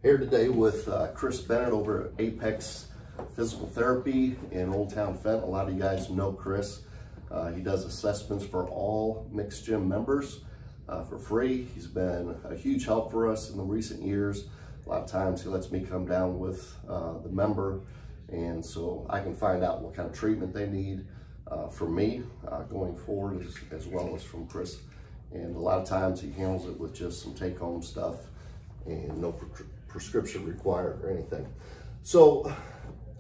Here today with Chris Bennett over at Apex Physical Therapy in Old Town Fenton. A lot of you guys know Chris. He does assessments for all mixed gym members for free. He's been a huge help for us in the recent years. A lot of times he lets me come down with the member, and so I can find out what kind of treatment they need from me going forward, as well as from Chris. And a lot of times he handles it with just some take-home stuff and no prescription required or anything. So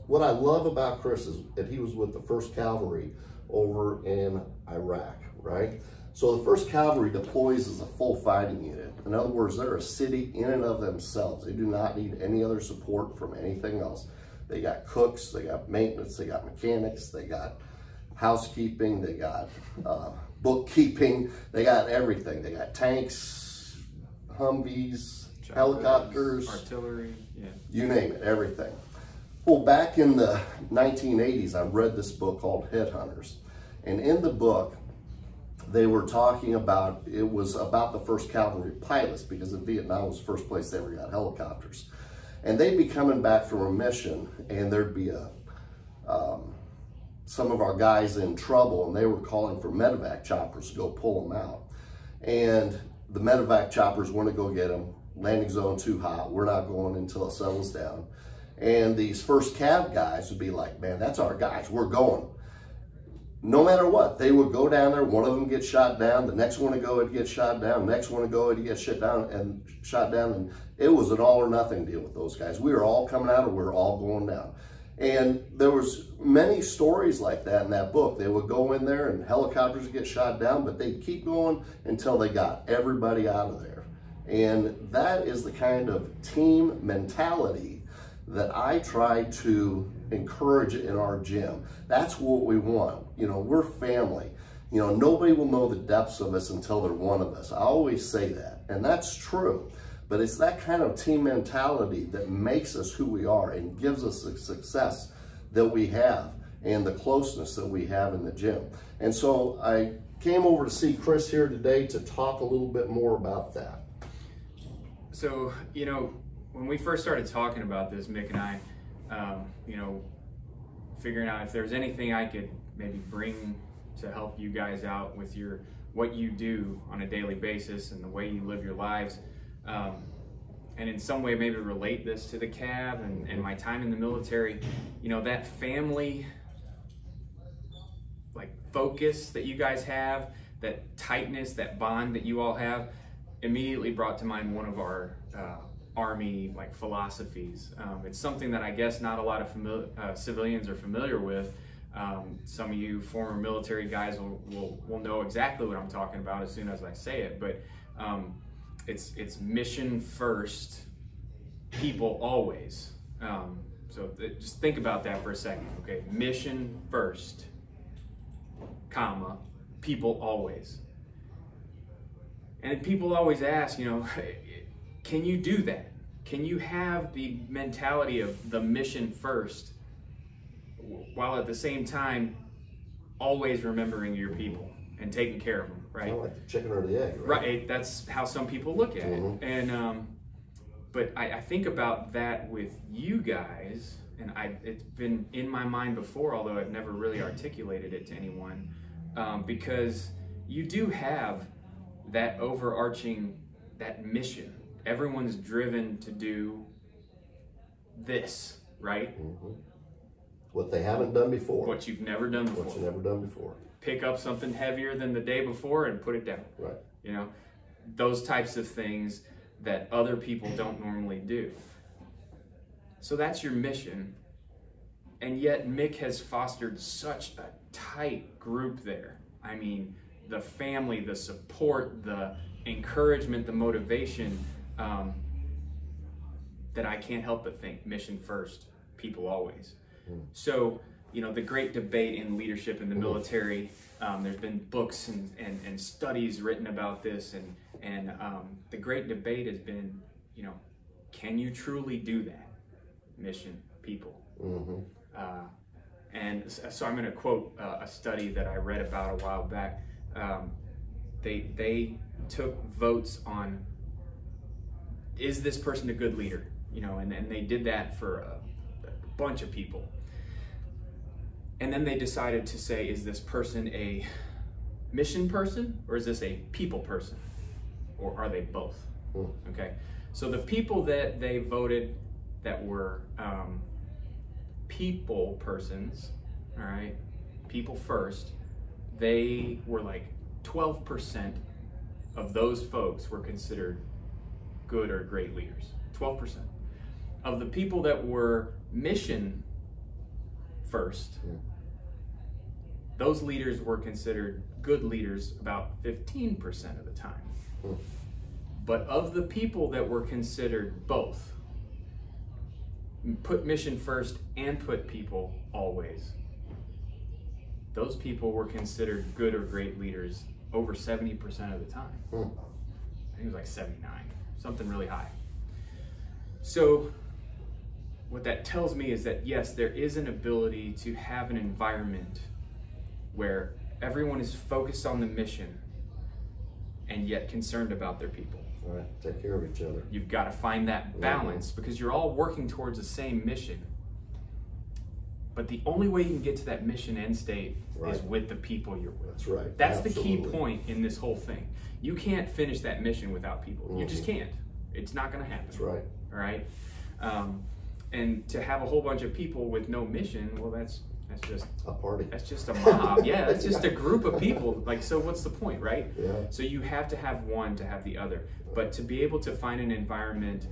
what I love about Chris is that he was with the 1st Cavalry over in Iraq, right? So the 1st Cavalry deploys as a full fighting unit. In other words, they're a city in and of themselves. They do not need any other support from anything else. They got cooks, they got maintenance, they got mechanics, they got housekeeping, they got bookkeeping, they got everything. They got tanks, Humvees, helicopters, artillery, yeah. You name it, everything. Well, back in the 1980s, I read this book called Headhunters. And in the book, they were talking about, it was about the 1st Cavalry pilots, because in Vietnam was the first place they ever got helicopters. And they'd be coming back from a mission, and there'd be some of our guys in trouble, and they were calling for medevac choppers to go pull them out. And the medevac choppers want to go get them. Landing zone too hot. We're not going until it settles down. And these 1st Cav guys would be like, man, that's our guys. We're going. No matter what, they would go down there. One of them gets shot down. The next one to go would get shot down. The next one to go would get shot down. And it was an all or nothing deal with those guys. We were all coming out, or we were all going down. And there was many stories like that in that book. They would go in there and helicopters would get shot down, but they'd keep going until they got everybody out of there. And that is the kind of team mentality that I try to encourage in our gym. That's what we want. You know, we're family. You know, nobody will know the depths of us until they're one of us. I always say that, and that's true. But it's that kind of team mentality that makes us who we are and gives us the success that we have and the closeness that we have in the gym. And so I came over to see Chris here today to talk a little bit more about that. So, you know, when we first started talking about this, Mick and I, you know, figuring out if there's anything I could maybe bring to help you guys out with what you do on a daily basis and the way you live your lives, and in some way maybe relate this to the Cav and my time in the military. You know, that family like focus that you guys have, that tightness, that bond that you all have, immediately brought to mind one of our Army like philosophies. It's something that I guess not a lot of civilians are familiar with. Some of you former military guys will know exactly what I'm talking about as soon as I say it, but it's mission first, people always. So just think about that for a second, okay? Mission first, comma, people always. And people always ask, you know, can you do that? Can you have the mentality of the mission first while at the same time always remembering your people and taking care of them, right? Kind of like the chicken or the egg, right? Right, that's how some people look at it. And but I think about that with you guys, and it's been in my mind before, although I've never really articulated it to anyone, because you do have that overarching, that mission. Everyone's driven to do this, right? What they haven't done before. What you've never done before. What you've never done before. Pick up something heavier than the day before and put it down. Right. You know, those types of things that other people don't normally do. So that's your mission. And yet Mick has fostered such a tight group there. I mean, the family, the support, the encouragement, the motivation, that I can't help but think mission first, people always. So, you know, the great debate in leadership in the military, there's been books and studies written about this, and the great debate has been, you know, can you truly do that? Mission, people. And so I'm going to quote a study that I read about a while back. They took votes on, is this person a good leader? you know, and they did that for a bunch of people. And then they decided to say, is this person a mission person or is this a people person? Or are they both? Okay, so the people that they voted that were people persons, all right, people first, they were like 12% of those folks were considered good or great leaders. 12%. Of the people that were mission first, those leaders were considered good leaders about 15% of the time. But of the people that were considered both, put mission first and put people always, those people were considered good or great leaders over 70% of the time. I think it was like 79, something really high. So what that tells me is that yes, there is an ability to have an environment where everyone is focused on the mission and yet concerned about their people. All right, take care of each other. You've got to find that balance because you're all working towards the same mission. But the only way you can get to that mission end state is with the people you're with. That's right. That's the key point in this whole thing. You can't finish that mission without people. You just can't. It's not going to happen. That's right. All right? And to have a whole bunch of people with no mission, well, that's just a party. That's just a mob. Yeah, that's just a group of people. Like, so what's the point, right? Yeah. So you have to have one to have the other. But to be able to find an environment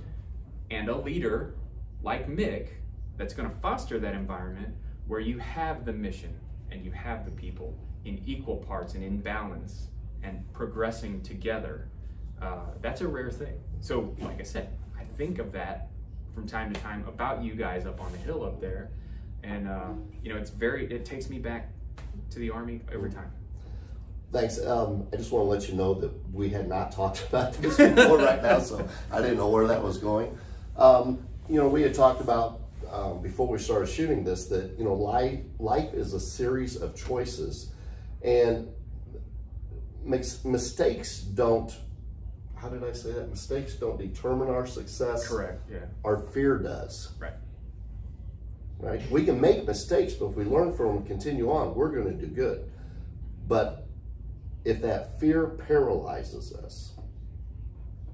and a leader like Mick that's going to foster that environment where you have the mission and you have the people in equal parts and in balance and progressing together, that's a rare thing. So, like I said, I think of that from time to time about you guys up on the hill up there. And, you know, it takes me back to the Army every time. Thanks. I just want to let you know that we had not talked about this before right now, so I didn't know where that was going. You know, we had talked about, before we started shooting this, that, you know, life is a series of choices, and mistakes don't, how did I say that? Mistakes don't determine our success. Correct, yeah. Our fear does. Right. Right? We can make mistakes, but if we learn from them and continue on, we're going to do good. But if that fear paralyzes us,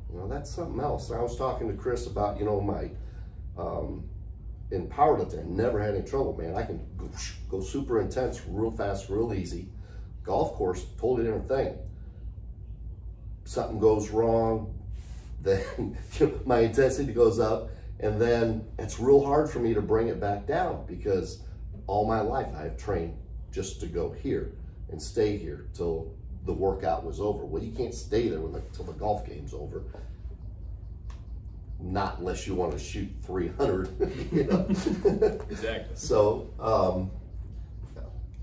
you know, that's something else. I was talking to Chris about, you know, my in powerlifting, I never had any trouble, man. I can go super intense, real fast, real easy. Golf course, totally different thing. Something goes wrong, then my intensity goes up, and then it's real hard for me to bring it back down because all my life I've trained just to go here and stay here till the workout was over. Well, you can't stay there till the golf game's over. Not unless you want to shoot 300, you know. Exactly. So,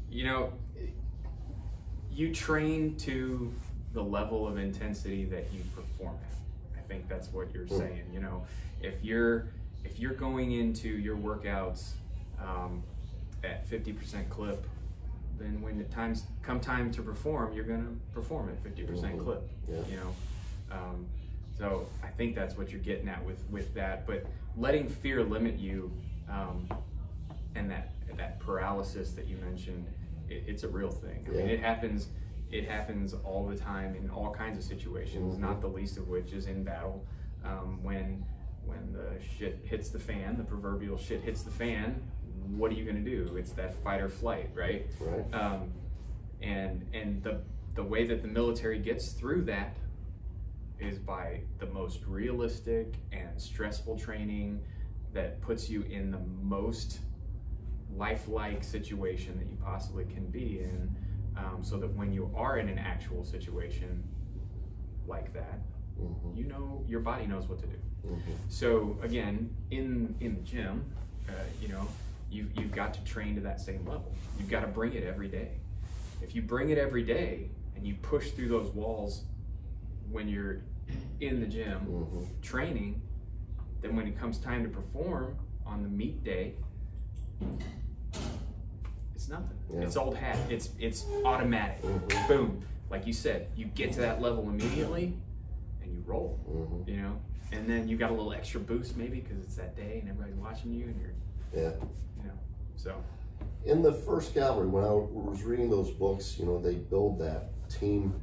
you know, you train to the level of intensity that you perform at. I think that's what you're saying. You know, if you're going into your workouts at 50% clip, then when it come time to perform, you're gonna perform at 50% clip. Yeah. You know, so I think that's what you're getting at with that. But letting fear limit you, and that paralysis that you mentioned, it's a real thing. I mean, it happens. It happens all the time in all kinds of situations, not the least of which is in battle. When the shit hits the fan, the proverbial shit hits the fan, what are you gonna do? It's that fight or flight, right? Right. And the way that the military gets through that is by the most realistic and stressful training that puts you in the most lifelike situation that you possibly can be in, so that when you are in an actual situation like that, you know, your body knows what to do. So again, in the gym, you know, you've got to train to that same level. You've got to bring it every day. If you bring it every day and you push through those walls when you're in the gym training, then when it comes time to perform on the meet day, it's nothing. It's old hat. It's automatic. Boom. Like you said, you get to that level immediately and you roll. You know, And then you got a little extra boost maybe because it's that day and everybody's watching you and you're, Yeah. you know, so. In the first Cavalry, when I was reading those books, you know, they build that team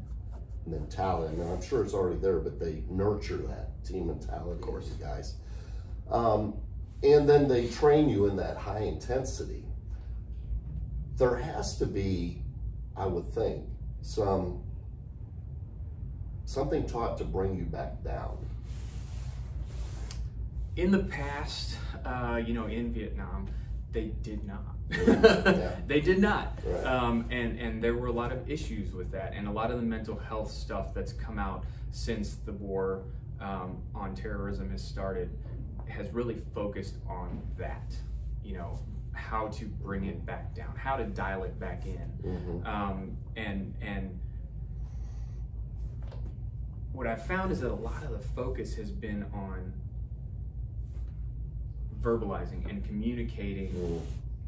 mentality. Now, I'm sure it's already there, but they nurture that team mentality, of course, guys. And then they train you in that high intensity. There has to be, I would think, something taught to bring you back down. In the past, you know, in Vietnam, they did not. Yeah. They did not. Right. And there were a lot of issues with that, and a lot of the mental health stuff that's come out since the war on terrorism has started has really focused on that, you know, how to bring it back down, how to dial it back in. And what I've found is that a lot of the focus has been on verbalizing and communicating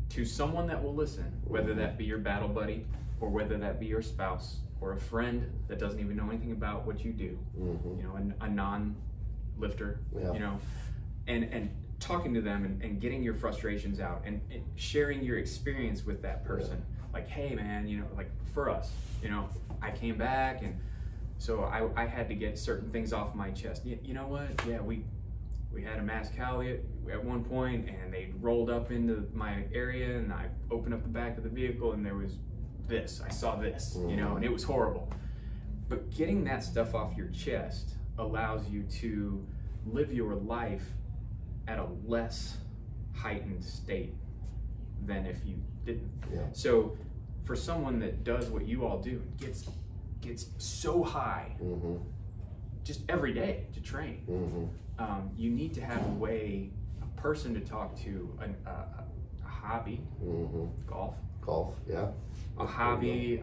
to someone that will listen, whether that be your battle buddy or whether that be your spouse or a friend that doesn't even know anything about what you do, you know, a non-lifter, you know, and talking to them and getting your frustrations out and sharing your experience with that person. Like, hey man, you know, like for us, you know, I came back and so I had to get certain things off my chest. You know what? Yeah, we had a mass cali at one point and they rolled up into my area and I opened up the back of the vehicle and there was this, I saw this, you know, and it was horrible. But getting that stuff off your chest allows you to live your life at a less heightened state than if you didn't. So for someone that does what you all do, gets so high just every day to train, you need to have a way, a person to talk to, a hobby, golf, a hobby,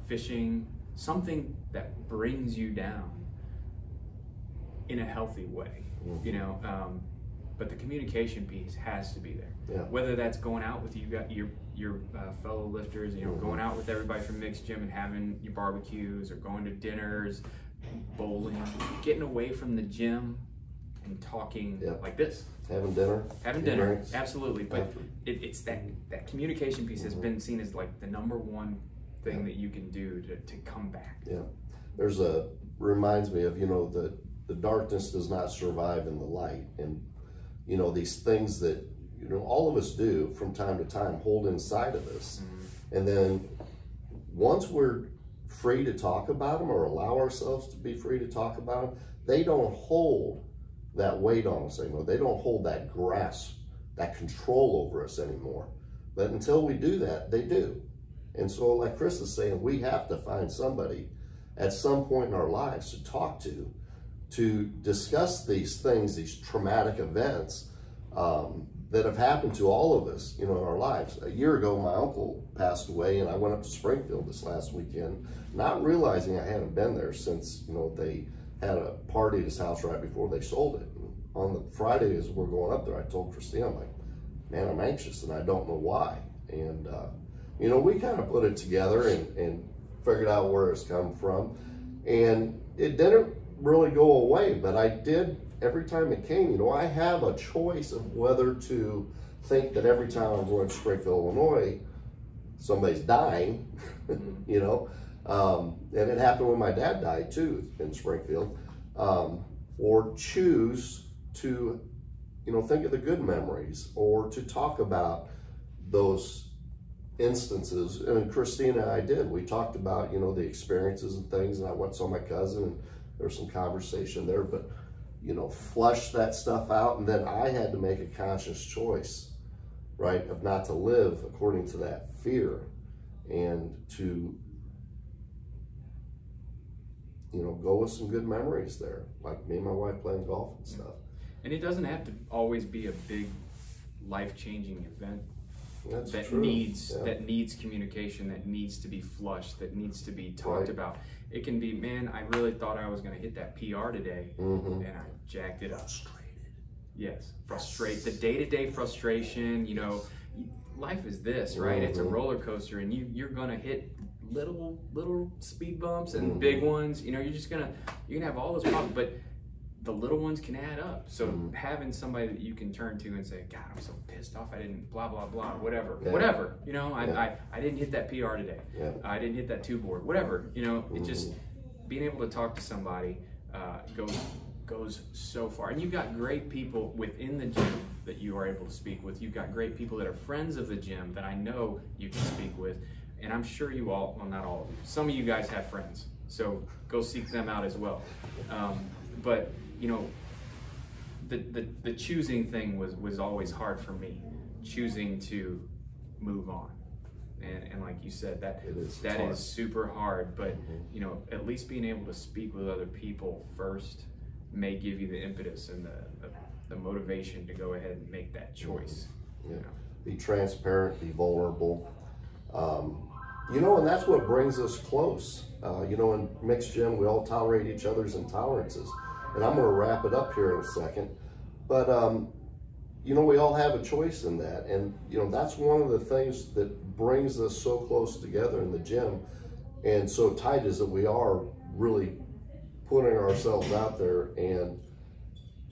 fishing, something that brings you down in a healthy way, you know. But the communication piece has to be there. Whether that's going out with your fellow lifters, you know, going out with everybody from mixed gym and having your barbecues, or going to dinners, bowling, getting away from the gym and talking like this. Having dinner, drinks. Absolutely. But it's that communication piece has been seen as like the #1 thing that you can do to come back. There's reminds me of, you know, the darkness does not survive in the light. And you know, these things that, you know, all of us do from time to time hold inside of us. And then once we're free to talk about them or allow ourselves to be free to talk about them, they don't hold that weight on us anymore. They don't hold that grasp, that control over us anymore. But until we do that, they do. And so like Chris is saying, we have to find somebody at some point in our lives to talk to discuss these things, these traumatic events that have happened to all of us, you know, in our lives. A year ago, my uncle passed away, and I went up to Springfield this last weekend, not realizing I hadn't been there since, you know, they had a party at his house right before they sold it. And on the Friday, as we're going up there, I told Christina, I'm like, man, I'm anxious, and I don't know why. And, you know, we kind of put it together and figured out where it's come from. And it didn't really go away, but I did, every time it came, you know, I have a choice of whether to think that every time I'm going to Springfield, Illinois, somebody's dying, you know, and it happened when my dad died too in Springfield, or choose to, you know, think of the good memories or to talk about those instances. And Christina and I did, we talked about, you know, the experiences and things, and I went and saw my cousin and there was some conversation there, but, you know, flush that stuff out. And then I had to make a conscious choice, right, of not to live according to that fear and to, you know, go with some good memories there, like me and my wife playing golf and stuff. And it doesn't have to always be a big life-changing event. That's that true. That needs communication, that needs to be flushed, that needs to be talked about. It can be, man, I really thought I was going to hit that PR today, and I jacked it up. Frustrated. Yes, the day-to-day frustration. You know, life is this, right? It's a roller coaster, and you're going to hit little speed bumps and big ones. You know, you're gonna have all those problems, but the little ones can add up. So having somebody that you can turn to and say, God, I'm so pissed off, I didn't blah, blah, blah, whatever, whatever, you know, I didn't hit that PR today. I didn't hit that 2-board, whatever, you know, it just, being able to talk to somebody goes so far. And you've got great people within the gym that you are able to speak with. You've got great people that are friends of the gym that I know you can speak with. And I'm sure you all, well, not all of you, some of you guys have friends, so go seek them out as well. But you know, the choosing thing was always hard for me, choosing to move on. And like you said, that is super hard, but you know, at least being able to speak with other people first may give you the impetus and the motivation to go ahead and make that choice. You know? Be transparent, be vulnerable. You know, and that's what brings us close. You know, in mixed gym, we all tolerate each other's intolerances. And I'm going to wrap it up here in a second. But, you know, we all have a choice in that. And, you know, that's one of the things that brings us so close together in the gym and so tight, is that we are really putting ourselves out there and,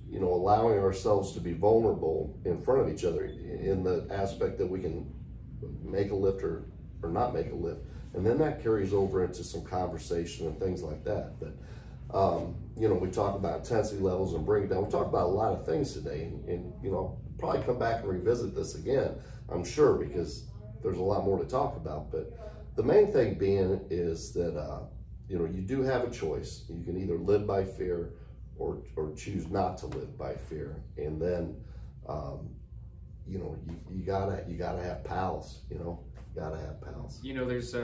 you know, allowing ourselves to be vulnerable in front of each other in the aspect that we can make a lift or not make a lift. And then that carries over into some conversation and things like that. But, you know, we talk about intensity levels and bring it down. We talk about a lot of things today, and you know, probably come back and revisit this again, I'm sure, because there's a lot more to talk about. But the main thing being is that, you know, you do have a choice. You can either live by fear or choose not to live by fear. And then, you know, you gotta have pals, you know, gotta have pals. You know, there's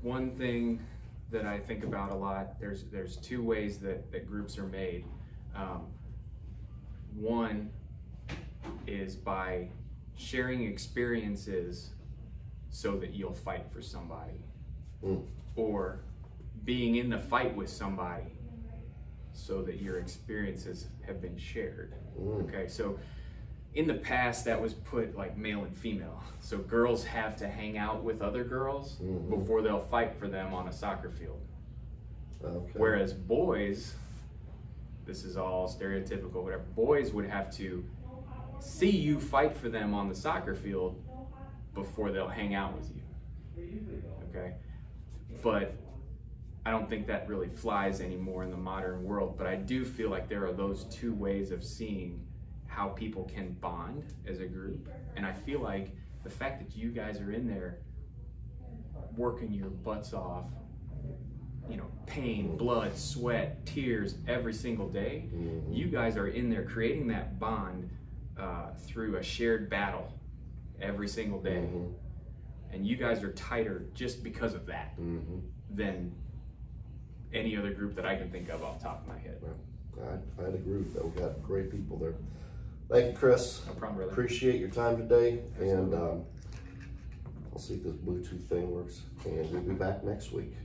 one thing that I think about a lot. There's 2 ways that groups are made. One is by sharing experiences so that you'll fight for somebody, or being in the fight with somebody so that your experiences have been shared. Okay, so in the past that was put like male and female. So girls have to hang out with other girls before they'll fight for them on a soccer field. Okay. Whereas boys, this is all stereotypical, whatever, boys would have to see you fight for them on the soccer field before they'll hang out with you. Okay, but I don't think that really flies anymore in the modern world. But I do feel like there are those 2 ways of seeing how people can bond as a group. And I feel like the fact that you guys are in there working your butts off, you know, pain, blood, sweat, tears every single day, you guys are in there creating that bond through a shared battle every single day. And you guys are tighter just because of that than any other group that I can think of off the top of my head. I'd agree with that. We've got great people there. Thank you, Chris. No problem, brother. Appreciate your time today. Absolutely. And I'll see if this Bluetooth thing works. And we'll be back next week.